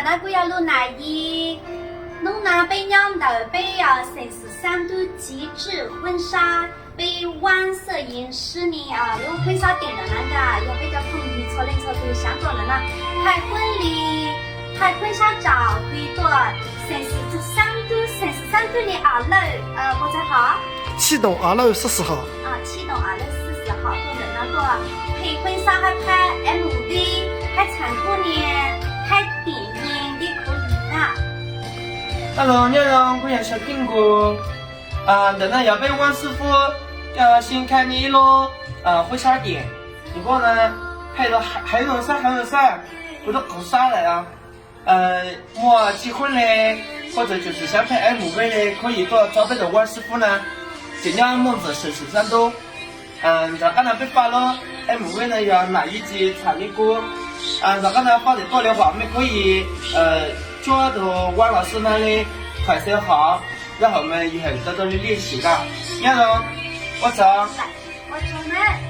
那个要录哪一？弄那被娘头被33度极致婚纱，被晚色银饰呢用婚纱点的那个，有比较统一错认错对香港人呢，拍婚礼、拍婚纱照可以做33度的2楼，或者好。7栋2楼40号。7栋2楼40号，做的那个拍婚纱还拍 MV， 还唱歌呢，拍电影的可以的。Hello， 你好，我是小苹果。等等要被王师傅先看你咯，婚纱店。如果呢拍到还用啥，我都够傻了呀。我结婚嘞，或者就是想拍 MV 嘞，可以找这个王师傅呢，尽量蒙着13度。在刚才被发了 MV 呢，要哪一集唱的歌？在刚才发的多的话，我们可以抓到王老师那里快手号，然后我们以后多多的联系的。然后我走。我出门。